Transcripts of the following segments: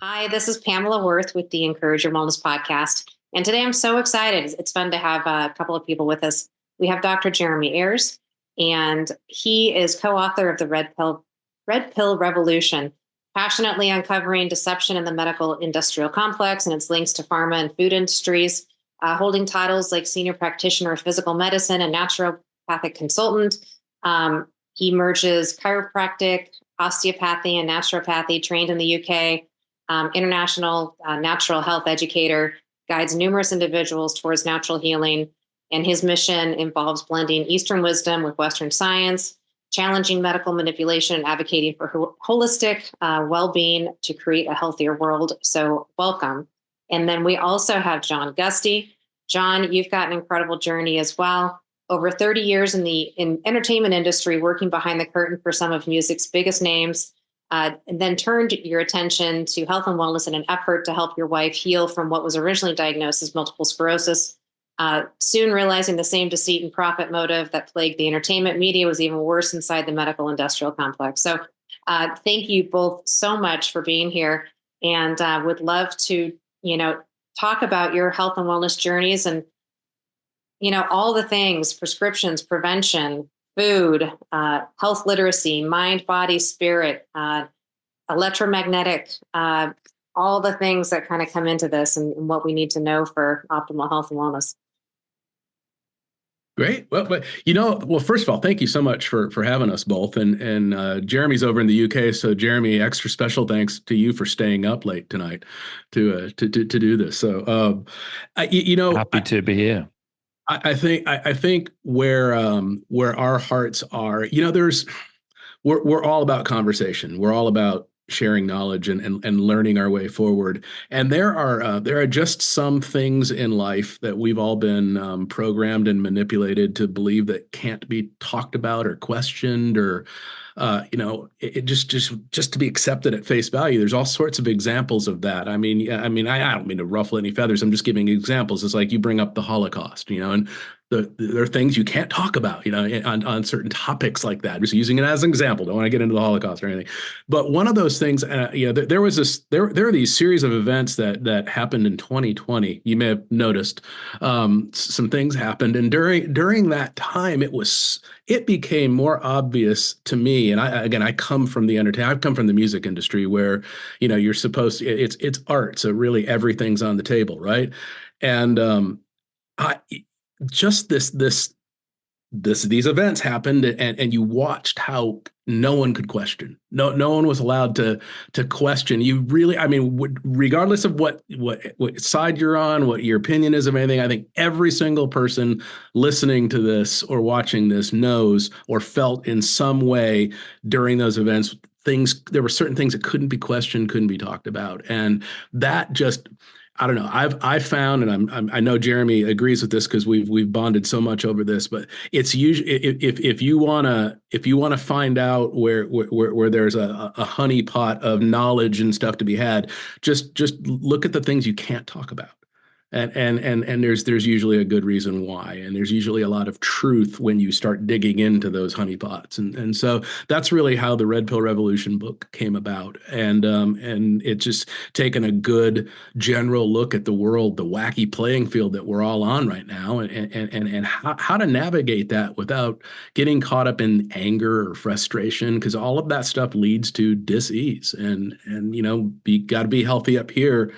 Hi, this is Pamela Wirth with the Encourage Your Wellness podcast. And today I'm so excited. It's fun to have a couple of people with us. We have Dr. Jeremy Ayres, and he is co-author of the Red Pill Revolution, passionately uncovering deception in the medical industrial complex and its links to pharma and food industries, holding titles like Senior Practitioner of Physical Medicine and Naturopathic Consultant. He merges chiropractic, osteopathy, and naturopathy, trained in the UK. International Natural Health Educator, guides numerous individuals towards natural healing. And his mission involves blending Eastern wisdom with Western science, challenging medical manipulation, and advocating for holistic well-being to create a healthier world. So welcome. And then we also have John Gusty. John, you've got an incredible journey as well. Over 30 years in the entertainment industry, working behind the curtain for some of music's biggest names. And then turned your attention to health and wellness in an effort to help your wife heal from what was originally diagnosed as multiple sclerosis. Soon realizing the same deceit and profit motive that plagued the entertainment media was even worse inside the medical industrial complex. So thank you both so much for being here, and would love to, talk about your health and wellness journeys and, all the things, prescriptions, prevention, food, health literacy, mind, body, spirit, electromagnetic, all the things that kind of come into this and what we need to know for optimal health and wellness. Great. Well, first of all, thank you so much for having us both. And Jeremy's over in the UK, so Jeremy, extra special thanks to you for staying up late tonight to do this. So, happy to be here. I think where our hearts are, we're all about conversation. We're all about sharing knowledge and learning our way forward. And there are just some things in life that we've all been programmed and manipulated to believe that can't be talked about or questioned or it just to be accepted at face value. There's all sorts of examples of that. I don't mean to ruffle any feathers. I'm just giving examples. It's like you bring up the Holocaust, and there are things you can't talk about, on certain topics like that. Just using it as an example. Don't want to get into the Holocaust or anything. But one of those things, there are these series of events that happened in 2020. You may have noticed some things happened, and during that time, it became more obvious to me. And I come from the entertainment. I've come from the music industry where, you're supposed to, it's art. So really everything's on the table. Right. And, these events happened and you watched how no one could question. No one was allowed to question. You really, regardless of what side you're on, what your opinion is of anything, I think every single person listening to this or watching this knows or felt in some way during those events, there were certain things that couldn't be questioned, couldn't be talked about. And that just, I don't know. I've found, and I know Jeremy agrees with this because we've bonded so much over this. But it's usually if you wanna find out where there's a honeypot of knowledge and stuff to be had, just look at the things you can't talk about. And there's usually a good reason why, and there's usually a lot of truth when you start digging into those honeypots, and so that's really how the Red Pill Revolution book came about, and it's just taken a good general look at the world, the wacky playing field that we're all on right now, and how to navigate that without getting caught up in anger or frustration, because all of that stuff leads to dis-ease, and got to be healthy up here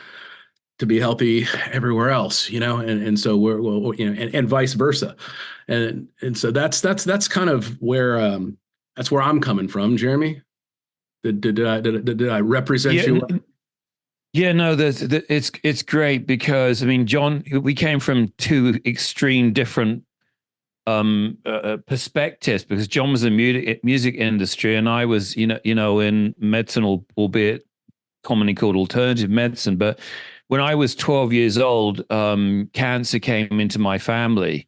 to be healthy everywhere else, and so and vice versa, and so that's kind of where that's where I'm coming from. Jeremy, did I represent you? Yeah, no, it's great because John, we came from two extreme different perspectives, because John was in music industry and I was in medicine, albeit commonly called alternative medicine, but when I was 12 years old, cancer came into my family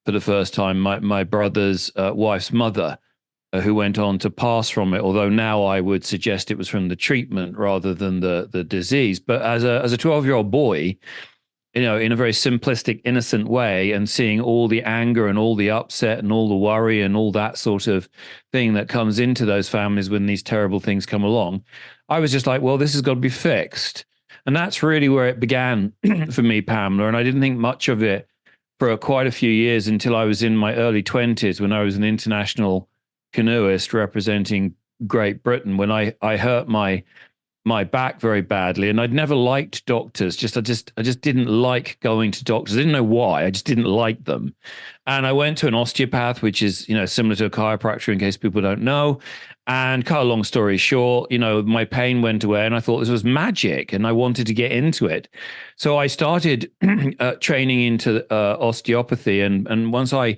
for the first time. My brother's wife's mother, who went on to pass from it, although now I would suggest it was from the treatment rather than the disease. But as a 12-year-old boy, in a very simplistic, innocent way, and seeing all the anger and all the upset and all the worry and all that sort of thing that comes into those families when these terrible things come along, I was just like, well, this has got to be fixed. And that's really where it began for me, Pamela. And I didn't think much of it for quite a few years until I was in my early 20s, when I was an international canoeist representing Great Britain, when I hurt my back very badly, and I'd never liked doctors. I just didn't like going to doctors. I didn't know why. I just didn't like them. And I went to an osteopath, which is, similar to a chiropractor, in case people don't know. And cut a long story short, my pain went away, and I thought this was magic, and I wanted to get into it. So I started training into osteopathy, and once I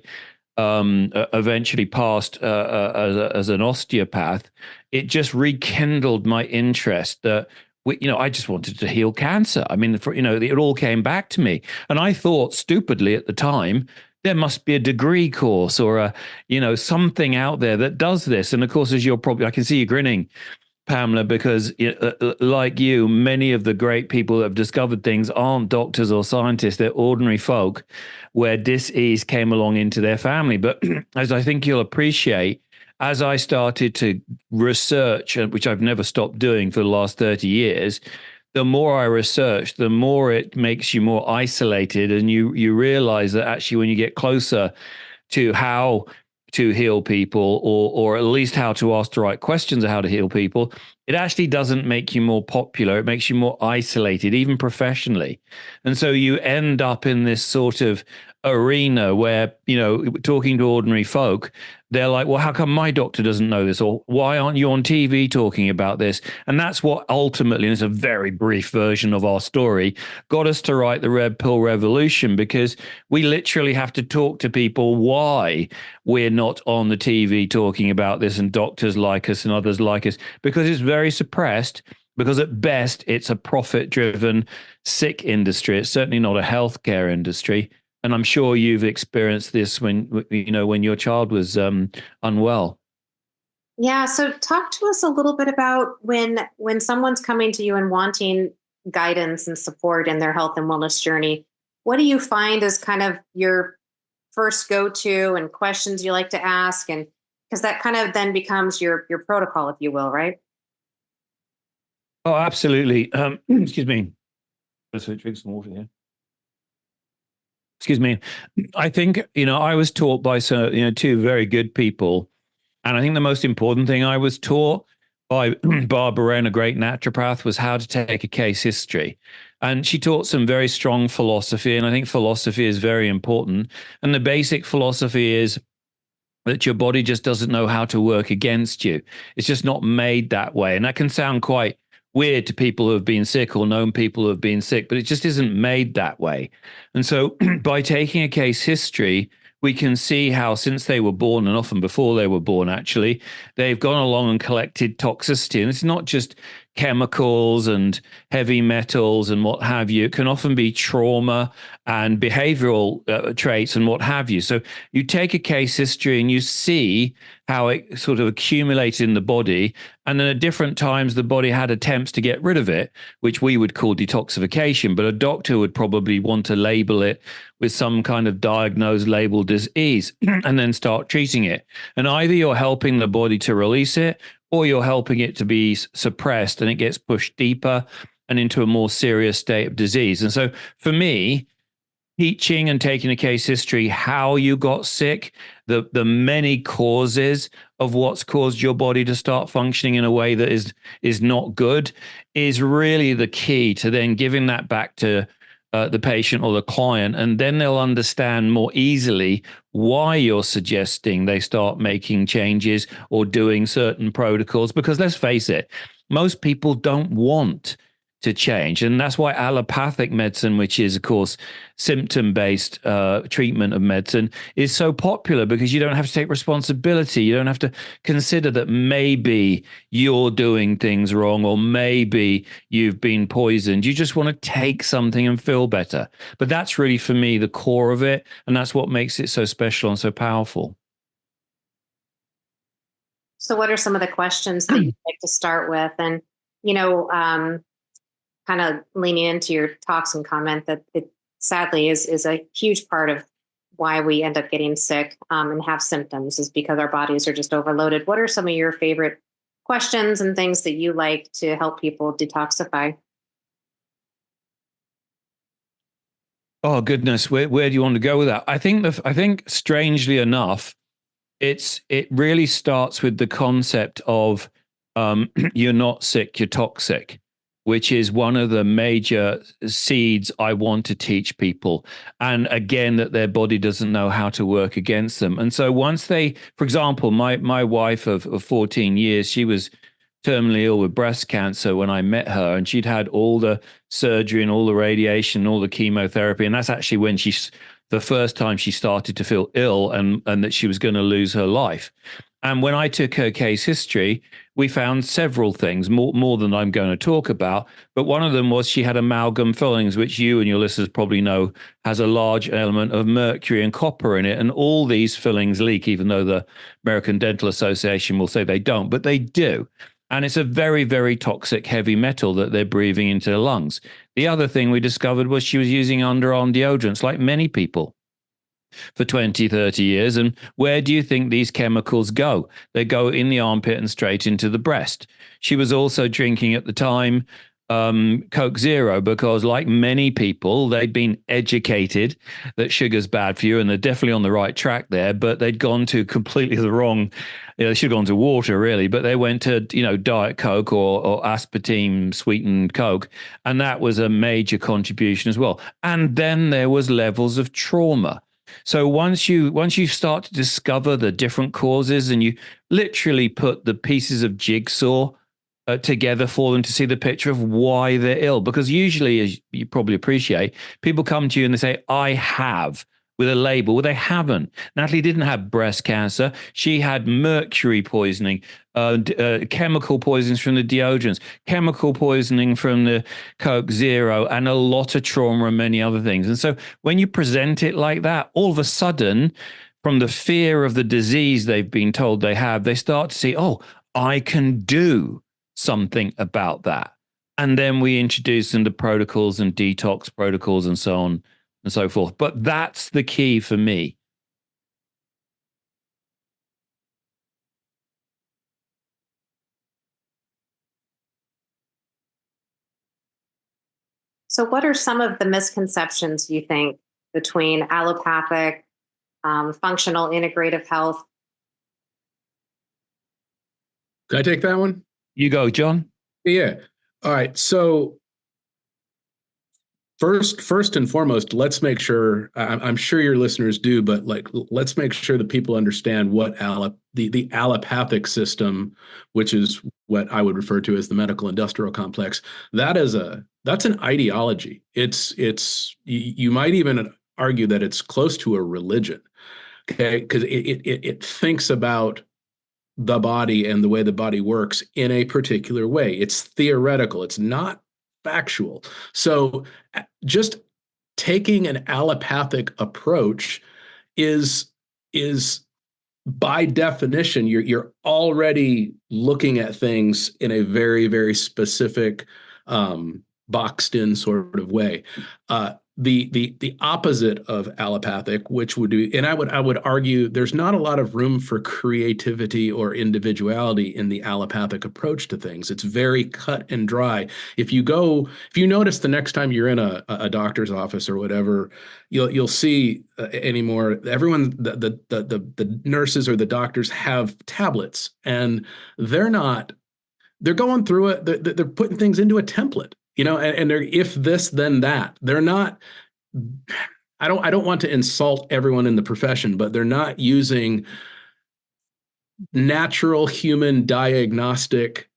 eventually passed as an osteopath, it just rekindled my interest that I just wanted to heal cancer. I mean, it all came back to me, and I thought stupidly at the time there must be a degree course or something out there that does this. And of course, as I can see you grinning, Pamela, because like you, many of the great people that have discovered things aren't doctors or scientists. They're ordinary folk where dis-ease came along into their family. But as I think you'll appreciate, as I started to research, which I've never stopped doing for the last 30 years, the more I research, the more it makes you more isolated. And you realize that actually when you get closer to how to heal people, or at least how to ask the right questions of how to heal people, it actually doesn't make you more popular. It makes you more isolated, even professionally. And so you end up in this sort of arena where, talking to ordinary folk, they're like, well, how come my doctor doesn't know this? Or why aren't you on TV talking about this? And that's what ultimately, and it's a very brief version of our story, got us to write the Red Pill Revolution, because we literally have to talk to people why we're not on the TV talking about this, and doctors like us and others like us, because it's very suppressed. Because at best, it's a profit-driven, sick industry. It's certainly not a healthcare industry. And I'm sure you've experienced this when your child was unwell. Yeah. So talk to us a little bit about when someone's coming to you and wanting guidance and support in their health and wellness journey. What do you find is kind of your first go-to and questions you like to ask? And because that kind of then becomes your protocol, if you will, right? Oh, absolutely. Excuse me. Let's drink some water here. Excuse me. I think, I was taught by two very good people. And I think the most important thing I was taught by Barbara, a great naturopath, was how to take a case history. And she taught some very strong philosophy. And I think philosophy is very important. And the basic philosophy is that your body just doesn't know how to work against you. It's just not made that way. And that can sound quite weird to people who have been sick or known people who have been sick, but it just isn't made that way. And so by taking a case history, we can see how since they were born, and often before they were born, actually, they've gone along and collected toxicity. And it's not just chemicals and heavy metals and what have you. It can often be trauma and behavioral traits and what have you. So you take a case history and you see how it sort of accumulated in the body. And then at different times, the body had attempts to get rid of it, which we would call detoxification. But a doctor would probably want to label it with some kind of diagnosed labeled disease and then start treating it. And either you're helping the body to release it, or you're helping it to be suppressed and it gets pushed deeper and into a more serious state of disease. And so for me, teaching and taking a case history, how you got sick, the many causes of what's caused your body to start functioning in a way that is not good, is really the key to then giving that back to the patient or the client, and then they'll understand more easily why you're suggesting they start making changes or doing certain protocols. Because let's face it, most people don't want to change. And that's why allopathic medicine, which is, of course, symptom-based treatment of medicine, is so popular, because you don't have to take responsibility. You don't have to consider that maybe you're doing things wrong, or maybe you've been poisoned. You just want to take something and feel better. But that's really, for me, the core of it. And that's what makes it so special and so powerful. So what are some of the questions that you'd like to start with? And, kind of leaning into your toxin comment that sadly is a huge part of why we end up getting sick and have symptoms, is because our bodies are just overloaded. What are some of your favorite questions and things that you like to help people detoxify? Oh goodness, where do you want to go with that? I think strangely enough, it really starts with the concept of you're not sick, you're toxic, which is one of the major seeds I want to teach people. And again, that their body doesn't know how to work against them. And so once they, for example, my wife of 14 years, she was terminally ill with breast cancer when I met her, and she'd had all the surgery and all the radiation, all the chemotherapy. And that's actually when the first time she started to feel ill and that she was going to lose her life. And when I took her case history, we found several things, more than I'm going to talk about. But one of them was she had amalgam fillings, which you and your listeners probably know has a large element of mercury and copper in it. And all these fillings leak, even though the American Dental Association will say they don't, but they do. And it's a very, very toxic heavy metal that they're breathing into their lungs. The other thing we discovered was she was using underarm deodorants, like many people, for 20, 30 years. And where do you think these chemicals go? They go in the armpit and straight into the breast. She was also drinking at the time Coke Zero, because like many people, they'd been educated that sugar's bad for you, and they're definitely on the right track there, but they'd gone to completely the wrong, they should have gone to water really, but they went to, Diet Coke or aspartame sweetened Coke. And that was a major contribution as well. And then there was levels of trauma. So once you start to discover the different causes, and you literally put the pieces of jigsaw together for them to see the picture of why they're ill. Because usually, as you probably appreciate, people come to you and they say, I have, with a label. Well, they haven't. Natalie didn't have breast cancer. She had mercury poisoning, chemical poisonings from the deodorants, chemical poisoning from the Coke Zero, and a lot of trauma and many other things. And so when you present it like that, all of a sudden, from the fear of the disease they've been told they have, they start to see, oh, I can do something about that. And then we introduce them to protocols and detox protocols and so on and so forth. But that's the key for me. So, what are some of the misconceptions you think between allopathic, functional, integrative health? Can I take that one? You go, John. Yeah. All right. So first and foremost, let's make sure, I'm sure your listeners do, but let's make sure that people understand what the allopathic system, which is what I would refer to as the medical industrial complex, that's an ideology. You might even argue that it's close to a religion. Okay, because it thinks about the body and the way the body works in a particular way. It's theoretical. It's not factual. So just taking an allopathic approach is by definition, you're already looking at things in a very, very specific, boxed in sort of way. The opposite of allopathic, which would do, and I would argue there's not a lot of room for creativity or individuality in the allopathic approach to things. It's very cut and dry. If you notice the next time you're in a doctor's office or whatever, you'll see anymore. Everyone, the nurses or the doctors have tablets, and they're going through it. They're putting things into a template. And they're, if this, then that. They're not, I don't want to insult everyone in the profession, but they're not using natural human diagnostic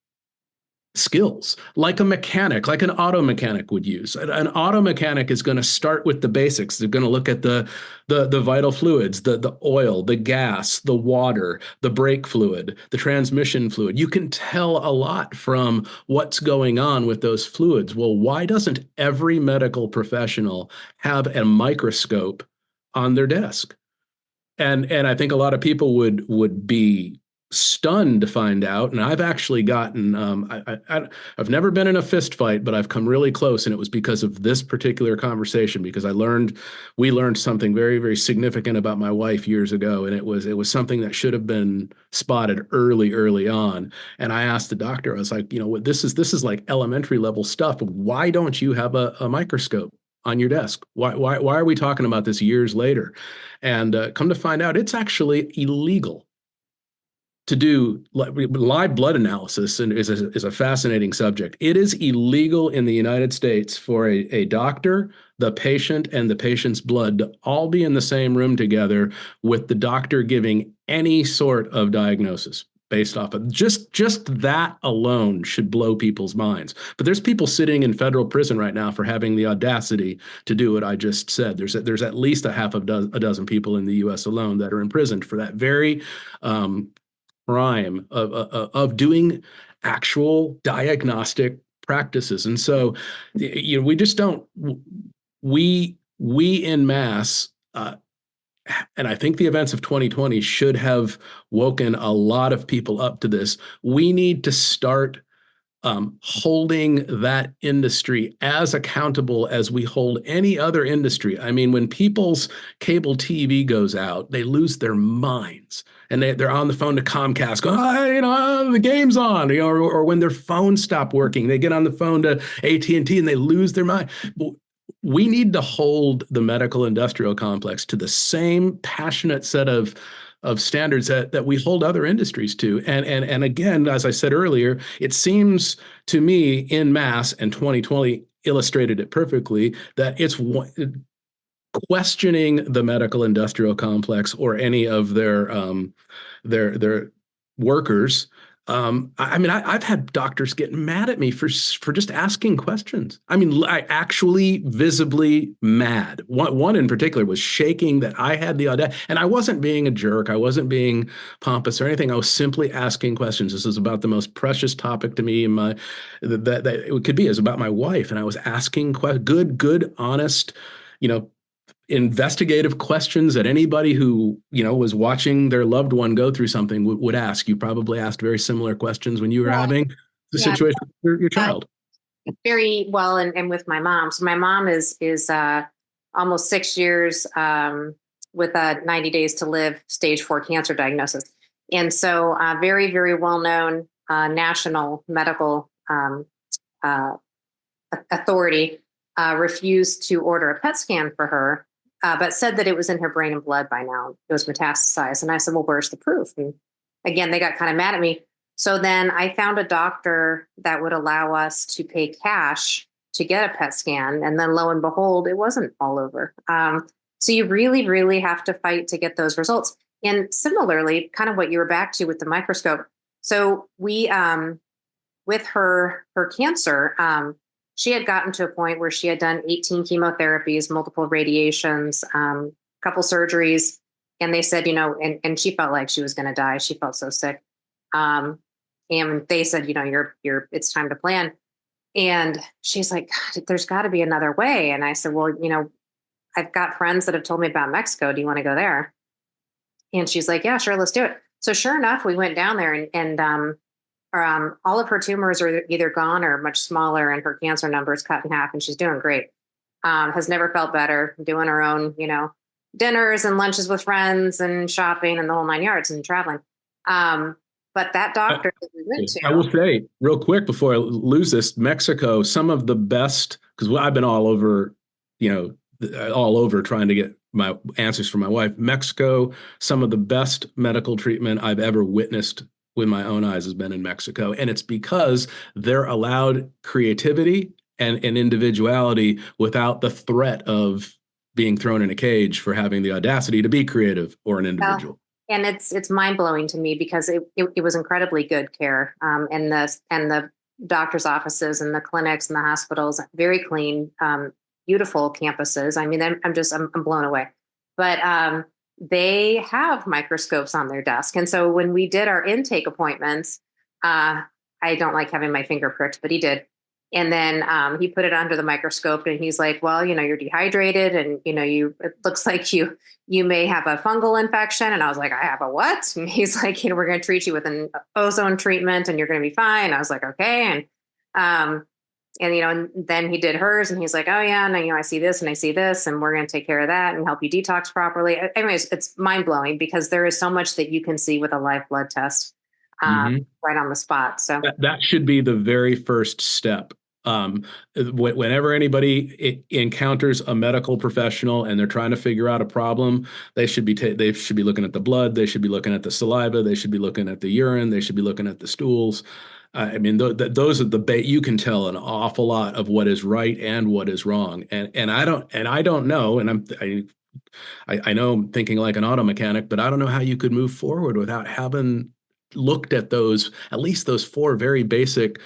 skills like a mechanic, like an auto mechanic would use. An auto mechanic is going to start with the basics. They're going to look at the vital fluids, the oil, the gas, the water, the brake fluid, the transmission fluid. You can tell a lot from what's going on with those fluids. Well, why doesn't every medical professional have a microscope on their desk? And I think a lot of people would be stunned to find out, and I've actually gotten, I've never been in a fist fight, but I've come really close, and it was because of this particular conversation, because we learned something very, very significant about my wife years ago, and it was something that should have been spotted early on. And I asked the doctor, I was like, this is like elementary level stuff. Why don't you have a microscope on your desk? Why are we talking about this years later? And come to find out, it's actually illegal to do live blood analysis, and is a fascinating subject. It is illegal in the United States for a doctor, the patient, and the patient's blood to all be in the same room together, with the doctor giving any sort of diagnosis based off of just that alone should blow people's minds. But there's people sitting in federal prison right now for having the audacity to do what I just said. There's at least a dozen people in the U.S. alone that are imprisoned for that very crime of doing actual diagnostic practices. And so, we just don't, we in mass, and I think the events of 2020 should have woken a lot of people up to this. We need to start holding that industry as accountable as we hold any other industry. I mean, when people's cable TV goes out, they lose their minds, and they're on the phone to Comcast going, the game's on, or when their phones stop working, they get on the phone to AT&T and they lose their mind. We need to hold the medical industrial complex to the same passionate set of standards that we hold other industries to. And again, as I said earlier, it seems to me in mass, and 2020 illustrated it perfectly, that it's questioning the medical industrial complex or any of their workers. I mean, I've had doctors get mad at me for just asking questions. I mean, I actually visibly mad. One in particular was shaking that I had the audacity, and I wasn't being a jerk. I wasn't being pompous or anything. I was simply asking questions. This is about the most precious topic to me in that it could be, is about my wife, and I was asking good, honest, investigative questions that anybody who was watching their loved one go through something would ask. You probably asked very similar questions when you were having the situation with your child. Very well, and with my mom. So my mom is almost 6 years with 90 days to live, stage 4 cancer diagnosis, and so very, very well known national medical authority refused to order a PET scan for her. But said that it was in her brain and blood by now. It was metastasized. And I said, well, where's the proof? And again, they got kind of mad at me. So then I found a doctor that would allow us to pay cash to get a PET scan. And then lo and behold, it wasn't all over. So you really, really have to fight to get those results. And similarly, kind of what you were back to with the microscope. So we, with her cancer, she had gotten to a point where she had done 18 chemotherapies, multiple radiations, couple surgeries. And they said, and she felt like she was going to die. She felt so sick. And they said, it's time to plan. And she's like, God, there's got to be another way. And I said, well, I've got friends that have told me about Mexico. Do you want to go there? And she's like, yeah, sure. Let's do it. So sure enough, we went down there and all of her tumors are either gone or much smaller, and her cancer numbers cut in half, and she's doing great. Has never felt better, doing her own, dinners and lunches with friends and shopping and the whole 9 yards and traveling. But that doctor that we went to. I will say real quick before I lose this, Mexico, some of the best, because I've been all over trying to get my answers from my wife. Mexico, some of the best medical treatment I've ever witnessed with my own eyes has been in Mexico. And it's because they're allowed creativity and individuality without the threat of being thrown in a cage for having the audacity to be creative or an individual. And it's mind-blowing to me because it was incredibly good care. And the doctor's offices and the clinics and the hospitals, very clean, beautiful campuses. I mean, I'm blown away. But they have microscopes on their desk. And so when we did our intake appointments, I don't like having my finger pricked, but he did. And then he put it under the microscope and he's like, well, you're dehydrated and, it looks like you may have a fungal infection. And I was like, I have a what? And he's like, we're going to treat you with an ozone treatment and you're going to be fine. I was like, okay. And then he did hers and he's like, oh yeah. And I see this and I see this and we're going to take care of that and help you detox properly. Anyways, it's mind blowing because there is so much that you can see with a live blood test right on the spot. So that should be the very first step. Whenever anybody encounters a medical professional and they're trying to figure out a problem, they should be looking at the blood, they should be looking at the saliva, they should be looking at the urine, they should be looking at the stools. I mean, those are you can tell an awful lot of what is right and what is wrong. And I don't know, and I know I'm thinking like an auto mechanic, but I don't know how you could move forward without having looked at at least those four very basic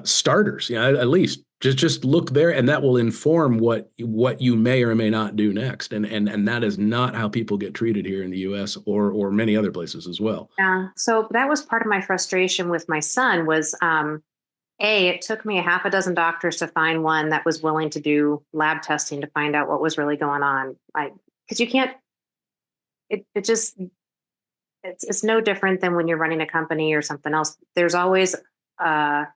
starters. At least just look there, and that will inform what you may or may not do next. And that is not how people get treated here in the U.S. or many other places as well. Yeah. So that was part of my frustration with my son was, it took me a half a dozen doctors to find one that was willing to do lab testing to find out what was really going on. Because you can't. It's no different than when you're running a company or something else. There's always a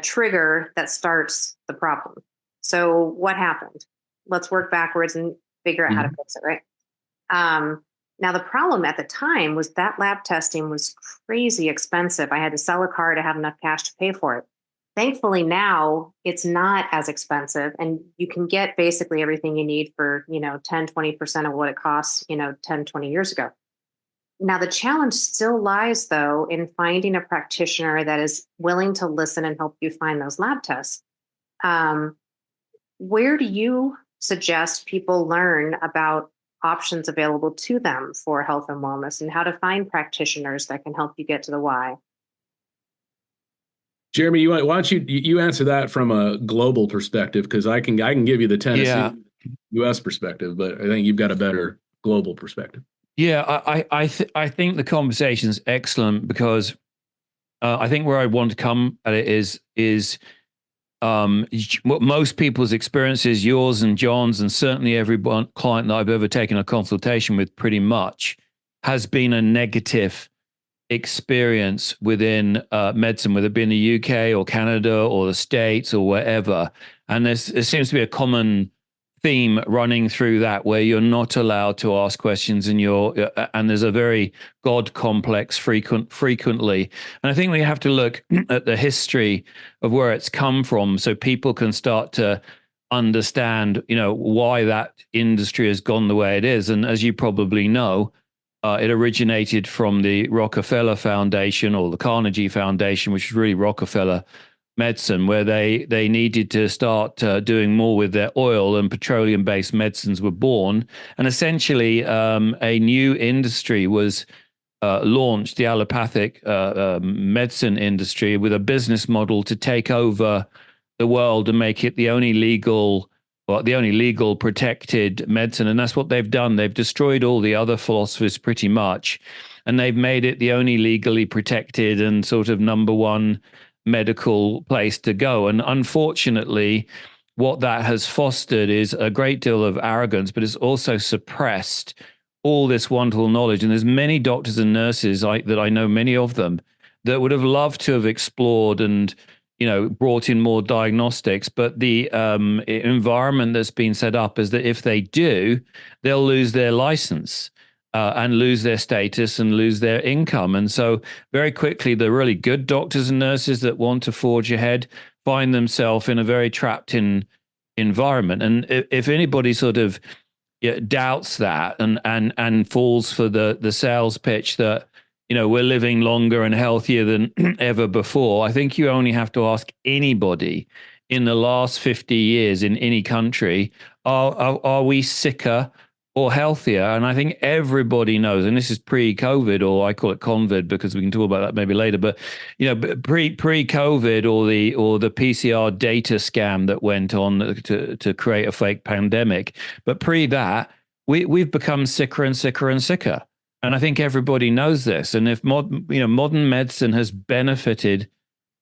trigger that starts the problem. So what happened? Let's work backwards and figure out how to fix it, right? Now, the problem at the time was that lab testing was crazy expensive. I had to sell a car to have enough cash to pay for it. Thankfully, now it's not as expensive and you can get basically everything you need for, 10, 20% of what it costs, 10, 20 years ago. Now, the challenge still lies, though, in finding a practitioner that is willing to listen and help you find those lab tests. Where do you suggest people learn about options available to them for health and wellness and how to find practitioners that can help you get to the why? Jeremy, why don't you answer that from a global perspective? Because I can give you the Tennessee U.S. perspective, but I think you've got a better global perspective. Yeah, I think the conversation is excellent because I think where I want to come at it is what most people's experiences, yours and John's, and certainly every client that I've ever taken a consultation with, pretty much has been a negative experience within medicine, whether it be in the UK or Canada or the States or wherever. And there seems to be a common theme running through that where you're not allowed to ask questions and there's a very God complex frequently. And I think we have to look at the history of where it's come from so people can start to understand, why that industry has gone the way it is. And as you probably know, it originated from the Rockefeller Foundation or the Carnegie Foundation, which is really Rockefeller medicine, where they needed to start doing more with their oil, and petroleum-based medicines were born. And essentially, a new industry was launched, the allopathic medicine industry, with a business model to take over the world and make it the only legal protected medicine. And that's what they've done. They've destroyed all the other philosophies pretty much, and they've made it the only legally protected and sort of number one medical place to go. And unfortunately, what that has fostered is a great deal of arrogance, but it's also suppressed all this wonderful knowledge. And there's many doctors and nurses that I know, many of them, that would have loved to have explored and brought in more diagnostics, but the environment that's been set up is that if they do, they'll lose their license and lose their status and lose their income. And so very quickly, the really good doctors and nurses that want to forge ahead find themselves in a very trapped in environment. And if anybody sort of doubts that and falls for the sales pitch that we're living longer and healthier than ever before, I think you only have to ask anybody in the last 50 years in any country, are we sicker or healthier? And I think everybody knows, and this is pre-COVID, or I call it COVID because we can talk about that maybe later, but pre-COVID or the PCR data scam that went on to create a fake pandemic. But pre that, we've become sicker and sicker and sicker. And I think everybody knows this. And if modern medicine has benefited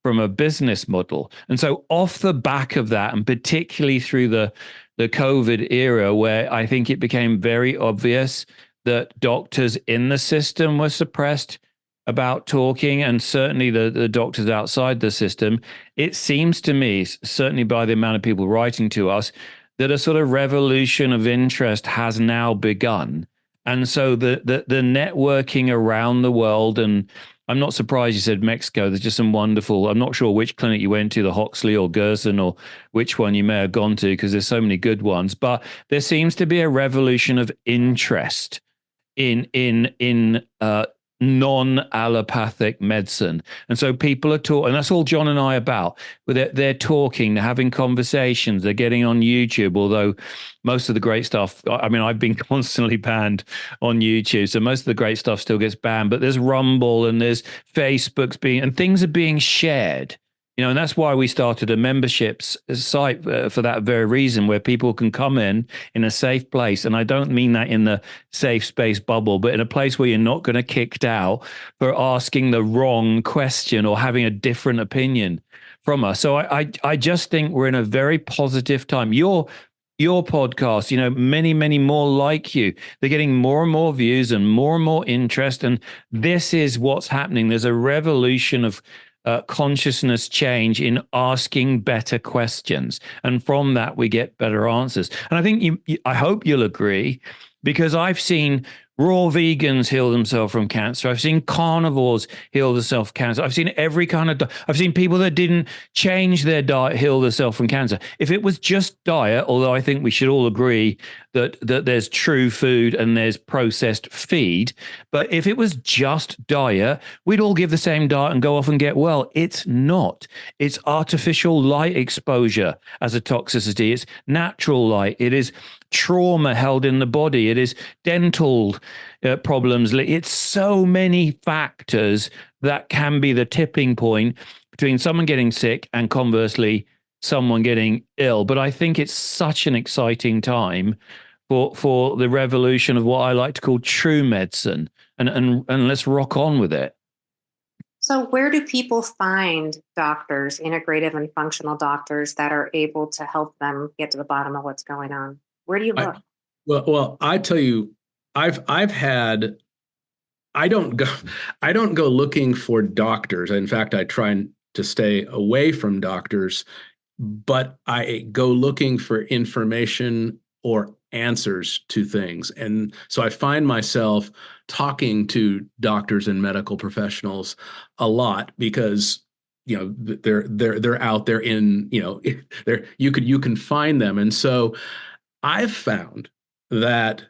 from a business model. And so off the back of that, and particularly through the COVID era, where I think it became very obvious that doctors in the system were suppressed about talking, and certainly the doctors outside the system, it seems to me, certainly by the amount of people writing to us, that a sort of revolution of interest has now begun. And so the networking around the world, and I'm not surprised you said Mexico. There's just some wonderful, I'm not sure which clinic you went to, the Hoxley or Gerson, or which one you may have gone to, because there's so many good ones. But there seems to be a revolution of interest in non-allopathic medicine. And so people are talking, and that's all John and I about. They're talking, they're having conversations, they're getting on YouTube, although most of the great stuff, I mean, I've been constantly banned on YouTube, so most of the great stuff still gets banned, but there's Rumble and there's Facebook's and things are being shared. And that's why we started a memberships site for that very reason, where people can come in a safe place. And I don't mean that in the safe space bubble, but in a place where you're not going to kicked out for asking the wrong question or having a different opinion from us. So I just think we're in a very positive time. Your podcast, many, many more like you. They're getting more and more views and more interest. And this is what's happening. There's a revolution of consciousness change in asking better questions, and from that we get better answers. And I think I hope you'll agree, because I've seen raw vegans heal themselves from cancer. I've seen carnivores heal themselves from cancer. I've seen every kind of I've seen people that didn't change their diet heal themselves from cancer. If it was just diet, although I think we should all agree that there's true food and there's processed feed, but if it was just diet, we'd all give the same diet and go off and get well. It's not. It's artificial light exposure as a toxicity. It's natural light. It is trauma held in the body. It is dental problems. It's so many factors that can be the tipping point between someone getting sick and conversely someone getting ill. But I think it's such an exciting time for the revolution of what I like to call true medicine, and let's rock on with it. So where do people find doctors, integrative and functional doctors, that are able to help them get to the bottom of what's going on? Where do you look? Well, I tell you, I don't go looking for doctors. In fact, I try to stay away from doctors, but I go looking for information or answers to things. And so I find myself talking to doctors and medical professionals a lot, because they're out there in, you can find them. And so I've found that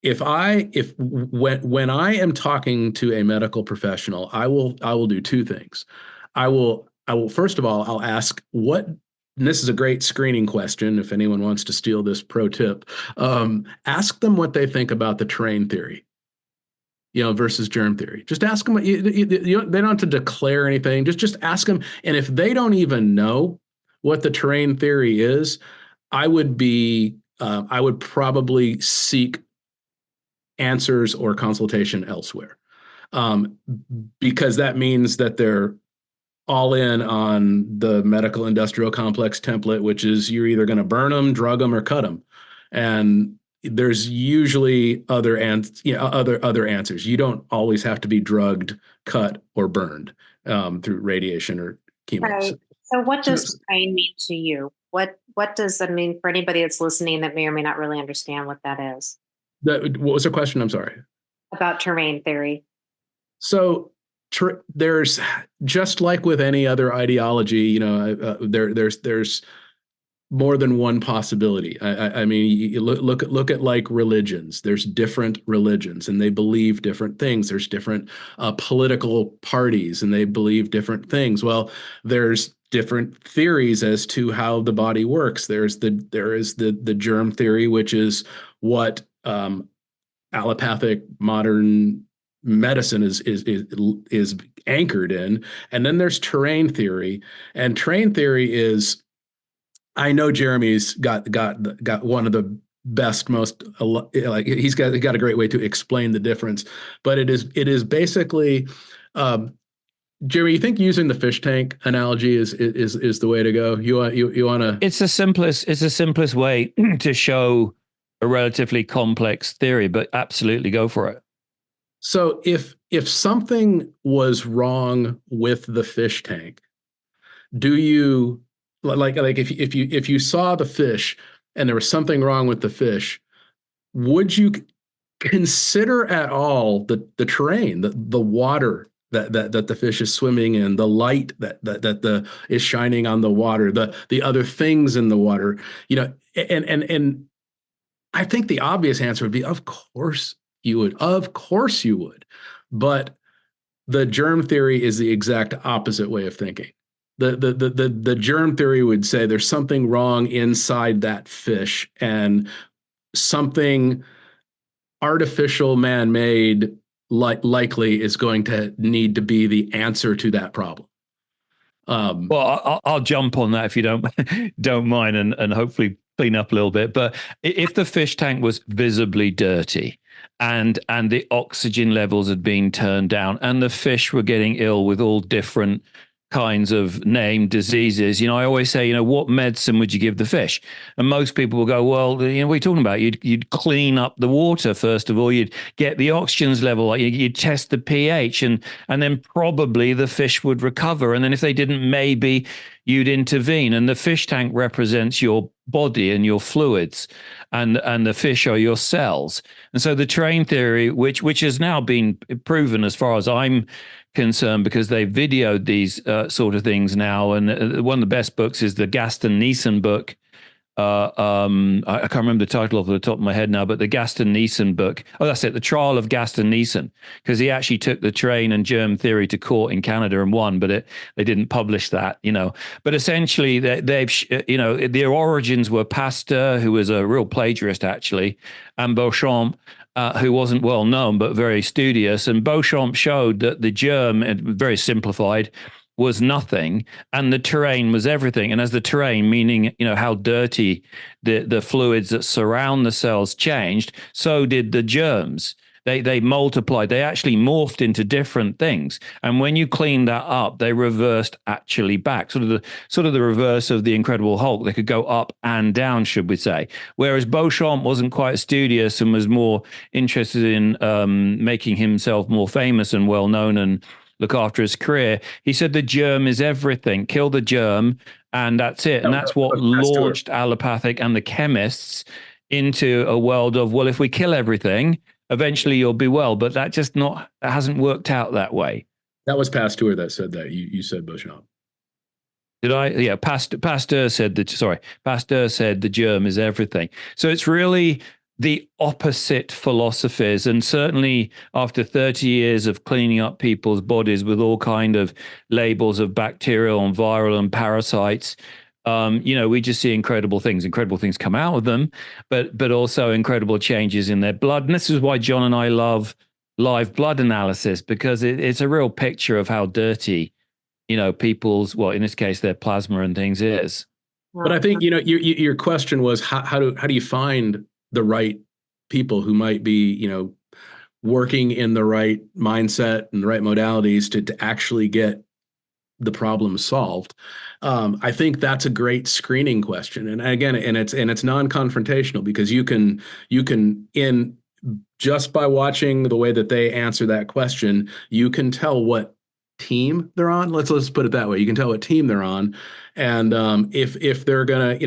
when I am talking to a medical professional, I will do two things. I will first of all, I'll ask and this is a great screening question if anyone wants to steal this pro tip. Ask them what they think about the terrain theory, versus germ theory. Just ask them. They don't have to declare anything. Just ask them. And if they don't even know what the terrain theory is, I would probably seek answers or consultation elsewhere, because that means that they're all in on the medical industrial complex template, which is you're either going to burn them, drug them, or cut them. And there's usually other answers. You don't always have to be drugged, cut, or burned through radiation or chemo. Right. So what does terrain mean to you? What does that mean for anybody that's listening that may or may not really understand what that is? What was the question? I'm sorry. About terrain theory. So there's, just like with any other ideology, there's more than one possibility. I mean, you look at like religions. There's different religions, and they believe different things. There's different political parties, and they believe different things. Well, there's different theories as to how the body works. There is the germ theory, which is what allopathic modern medicine is anchored in, and then there's terrain theory. And terrain theory is, I know Jeremy's got one of the best, most, like, he's got a great way to explain the difference, but it is basically Jeremy, you think using the fish tank analogy is the way to go? You want to? It's the simplest way to show a relatively complex theory, but absolutely go for it. So if something was wrong with the fish tank, do you like if you saw the fish and there was something wrong with the fish, would you consider at all the terrain, the water that the fish is swimming in, the light that is shining on the water, the other things in the water, and I think the obvious answer would be, of course you would. Of course you would. But the germ theory is the exact opposite way of thinking. The germ theory would say there's something wrong inside that fish, and something artificial, man-made, likely is going to need to be the answer to that problem. Well, I'll jump on that if you don't mind, and hopefully clean up a little bit. But if the fish tank was visibly dirty and the oxygen levels had been turned down and the fish were getting ill with all different kinds of named diseases, I always say, what medicine would you give the fish? And most people will go, well, what are you talking about? You'd clean up the water first of all. You'd get the oxygen level. You'd test the pH, and then probably the fish would recover. And then if they didn't, maybe you'd intervene. And the fish tank represents your body and your fluids, and the fish are your cells. And so the terrain theory, which has now been proven as far as I'm concerned, because they've videoed these sort of things now. And one of the best books is the Gaston-Nissen book. I can't remember the title off the top of my head now, but the Gaston-Nissen book. Oh, that's it. The Trial of Gaston-Nissen, because he actually took the terrain and germ theory to court in Canada and won, but they didn't publish that, But essentially, they've, their origins were Pasteur, who was a real plagiarist actually, and Beauchamp, who wasn't well known but very studious. And Beauchamp showed that the germ, very simplified, was nothing, and the terrain was everything. And as the terrain, meaning how dirty the fluids that surround the cells changed, so did the germs. They multiplied. They actually morphed into different things. And when you clean that up, they reversed actually back. Sort of the reverse of the Incredible Hulk. They could go up and down, should we say? Whereas Beauchamp wasn't quite studious and was more interested in making himself more famous and well known and look after his career. He said the germ is everything. Kill the germ, and that's it. And that's what launched allopathic and the chemists into a world of, well, if we kill everything, eventually you'll be well. But that hasn't worked out that way. That was Pasteur that said that. You said Beauchamp. Did I? Yeah, Pasteur said that. Sorry, Pasteur said the germ is everything. So it's really the opposite philosophies. And certainly after 30 years of cleaning up people's bodies with all kind of labels of bacterial and viral and parasites, we just see incredible things come out of them, but also incredible changes in their blood. And this is why John and I love live blood analysis, because it's a real picture of how dirty, people's, well, in this case, their plasma and things is. But I think, your question was how do you find the right people who might be, working in the right mindset and the right modalities to actually get the problem solved. I think that's a great screening question. And again, it's non-confrontational, because you can in just by watching the way that they answer that question, you can tell what team they're on. Let's put it that way. You can tell what team they're on. And if they're gonna,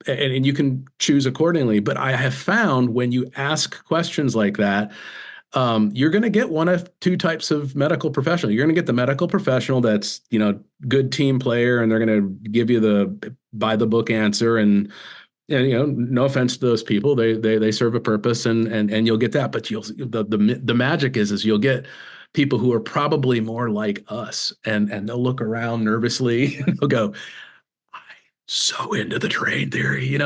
and you can choose accordingly. But I have found when you ask questions like that, you're going to get one of two types of medical professional. You're going to get the medical professional that's, good team player, and they're going to give you the by the book answer. And no offense to those people, they serve a purpose, and you'll get that. But the magic is you'll get people who are probably more like us, and they'll look around nervously and they'll go, so into the terrain theory, and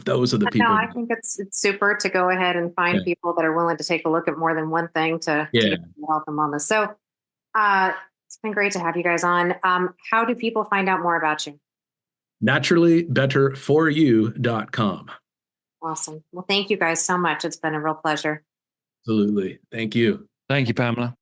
those are the people. No, I think it's super to go ahead and find people that are willing to take a look at more than one thing to help them on this. So it's been great to have you guys on. How do people find out more about you? naturallybetterforyou.com. Awesome. Well, thank you guys so much. It's been a real pleasure. Absolutely. Thank you. Thank you, Pamela.